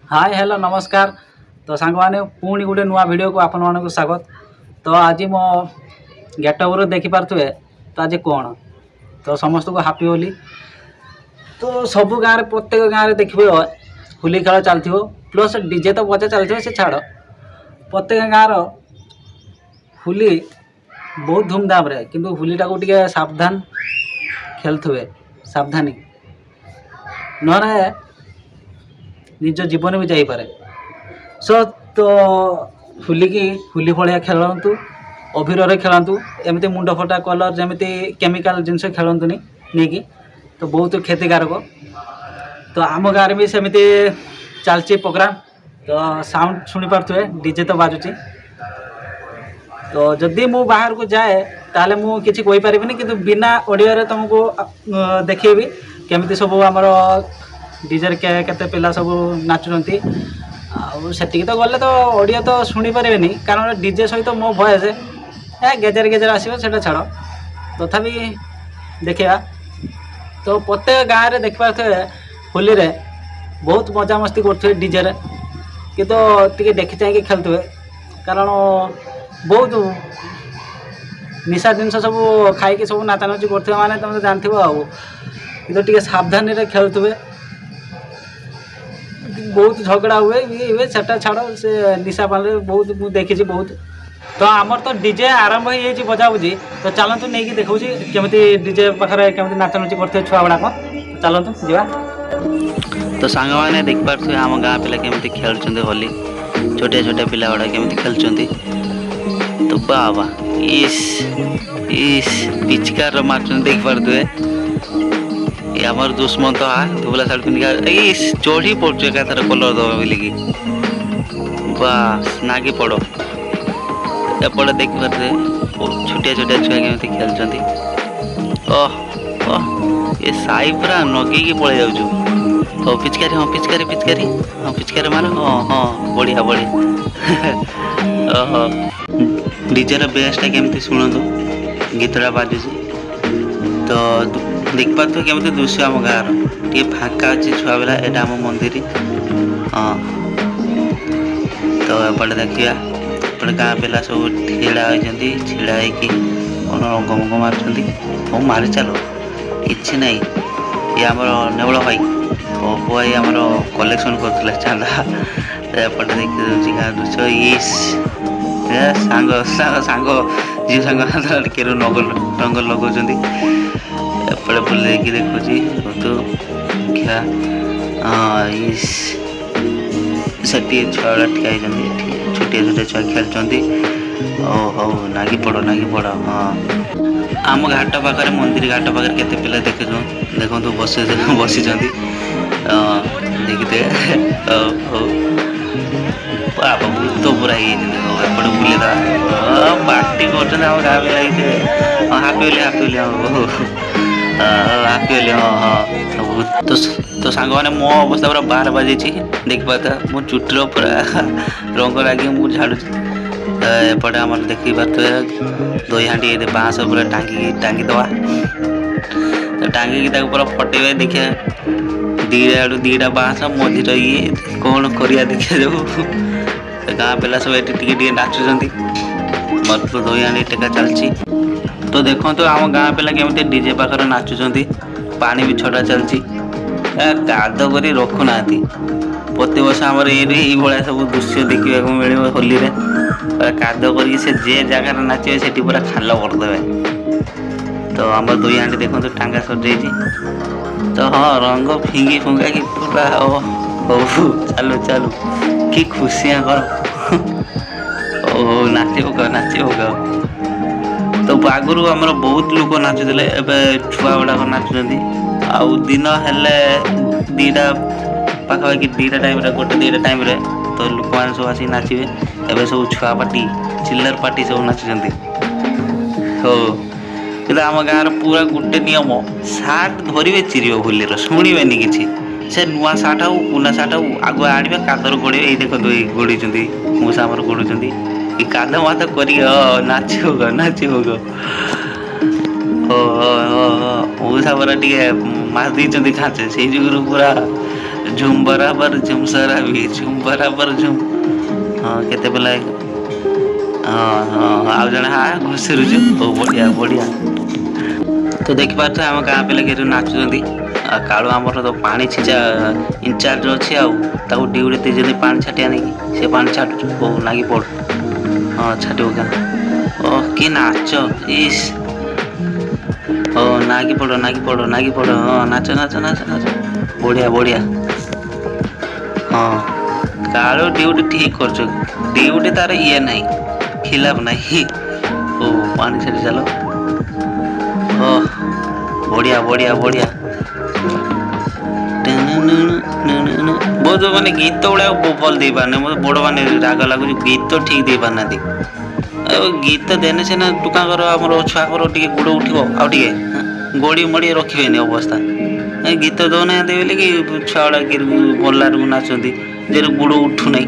Hi hello नमस्कार। तो सांग मैंने पुणी गोटे नुआ वीडियो को आपण मानक स्वागत। तो आज मो गेटअप देखी पारे तो आज कौन तो समस्त को हापी होली। तो सबू गाँव प्रत्येक गाँव में देखिए होली खेल चलती प्लस डीजे तो बजा चलती से छाड़ प्रत्येक गाँव होली बहुत धूमधाम रे किंतु होलीटा को टे सावधान खेलुए सावधानी न निज जीवन भी जापे सो तो होली की होली भाया खेलतु अबीर खेलतु एमती मुंड फटा कलर जमी केमिकाल जिनस खेलतुनि नहीं कि तो बहुत क्षतिकारक। तो आम गाँव भी सेमती चलती प्रोग्राम तो साउंड शुणी पारे डीजे तो बाजुची। तो जदि मु बाहर को जाए ताले मु किसी कोई पारिबिनी किंतु बिना ऑडियो रे तुमको देखेबी केमिति सब आमर डीजे केते पिला सब नाचुंती आटी तो गले तो ऑडियो तो शुणी पारे कारण डीजे सहित मो भयस गेजर गेजर आसो से छाड़ तथापि देखा। तो प्रत्येक गाँव में देखिपे होली रे बहुत मजा मस्ती करते डीजे रे किंतु टी देखी चाहिए खेलुए कारण बहुत निशा जिनस सब खाई सब नाचानाची करते माने तुम जानते कि सावधानी खेलुए बहुत झगड़ा हुए ये सेटा छाड़ से निशा पाले बहुत मुझे देखी बहुत। तो आमर तो डीजे आरंभ हो बजा बुझी तो चलतु नहीं देखा केमी डीजे पाखे केमी नाचानाची करते छुआ गुड़ाक चलतु जा। तो सांग मैंने देखिपे आम गाँ पिला केमी खेलुं होली छोटे छोटे पिला गुड़ा केमी खेलुं तो बाबा इस इस पिचकार मार्च देख पारे आमर दुश्मन तो धुबला साड़ी पिंधिका चढ़ी पड़ो एकाथर कलर दबा बोलिकी बास नागी पड़ एपटे देख पारे छोटिया छोटिया छुआ केमी खेलुं ओह ओह ये साई पूरा नगे पड़े जाऊँ ओ पिचकारी हाँ पिचकारी पिचकारी हाँ पिचकारी मार हाँ हाँ बढ़िया बढ़िया ओहो डीजे बेसटा केमती शुणु गीतटा बाजुची। तो देख पारे केमी दृश्य आम गाँव टे फाँका अच्छे छुआ बेला यहाँ आम मंदिर हाँ। तो एपटे देखा एपटे गाँ पिला सब ठेड़ा होती छिड़ा हो रंग मंग मार्च मारी चलो कि ना ये आम नेवल भाई पपु भाई आम कलेक्शन कर चांदा एपटे देखी गाँ दृश्य इस सांग सांग सांग झील सांग टे रंग लगाऊँ एपटे बुले देखुची बहुत क्या से छुआ ठिया छोटे छोटे छुआ खेलुँच ओ हो नागी पड़ हाँ आम घाट पाखे मंदिर घाट पाखे केते पिला देखु बसी देखते बाबा भूत पूरा एपटे बुले पार्टी कर गाँव भी लगे हापी होली हापी होली हाँ हाँ। तो सांग मैंने मो अवस्था पूरा 12 बाजी देख पाता मो चुटीर पूरा रंग लगे मुझे झाड़ू एपटे आम देखी पारे दही हाँटी बाँस पूरा टांगी दवा तो टांगी पूरा फटे देखा दीटा आड़ू दीटा बाँस मझीर ये कौन करिया देखा जाऊ गाँ पिला सब ये नाचुं मत दही हाँटी टेका चलती। तो देखो तो आम गाँ पिला केमी डीजे पाखे नाचुं पानी भी छड़ा चलती काद कर रखुना प्रति वर्ष आमर ये भाया सब दृश्य देखा मिले होली रे काद कर जे जगार नाचे से पूरा खाल करदे। तो आम दही हाँटी देखो तो टांगा सजे तो हाँ रंग फिंगी फुंगा कि पूरा हो चलो चलो कि खुशियाँ कर ओ नाचे पका। तो आगुरी आमर बहुत लोग नाचुले एवं छुआ गुड़ाक नाचुं आउ दिन हेले दीटा पाखापाखि दीटा टाइम गोटे दीटा टाइम तो लोक मैंने सब आसिक नाचे एवं सब छुआ पार्टी चिल्लर पार्टी सब नाचुं हो कि आम गाँव पूरा गोटे नियम सार्ट धरवे चिर होली शुणे कि से नुआ सार्ट हो पुना सार्ट हो आग आड़े कादर गोड़े ये देखो गोड़ी मूसा आमर गोड़ुंट काद मात कर नाच होग मूसा पूरा टे मार दी खाचे से जुगु पूरा झुम बराबर झुम सारा भी झुम बराबर झुम हाँ केते बेला हाँ हाँ आउ जने हाँ घुसरुଛୁ ओ बढ़िया बढ़िया तो देखि पार्थ आम गाँ पिला के नाचुंदी कालू आमर तो पानी छिंचा इनचार्ज अच्छी आउ ड्यूटी ଦେଇଛନ୍ତି पानी छाटिया नहीं से पानी छाटुଛୁ ओ लागी पड़ हाँ छाटिबो क्या ओ कि नाच इस ओ नागी पड़ हाँ नाच नाच नाच नाच बढ़िया बढ़िया हाँ कालू ड्यूटी ठीक कर ड्यूटी तार ये नहीं खिलाफ नहीं ओ पानी छाटी चलो ओ बढ़िया बढ़िया बढ़िया बहुत माने गीत गुड़ा भल दे पारने मतलब बड़ मान राग लगुच गीत ठीक दे पारना गीत देने सीना टुकाकर आम छुआकर टे गोड़ उठो आउ गोड़ी मोड़ी रखिए अवस्था गीत दौना बोले कि छुआ गुड़ा बोलार नाचती जे गोड़ उठू ना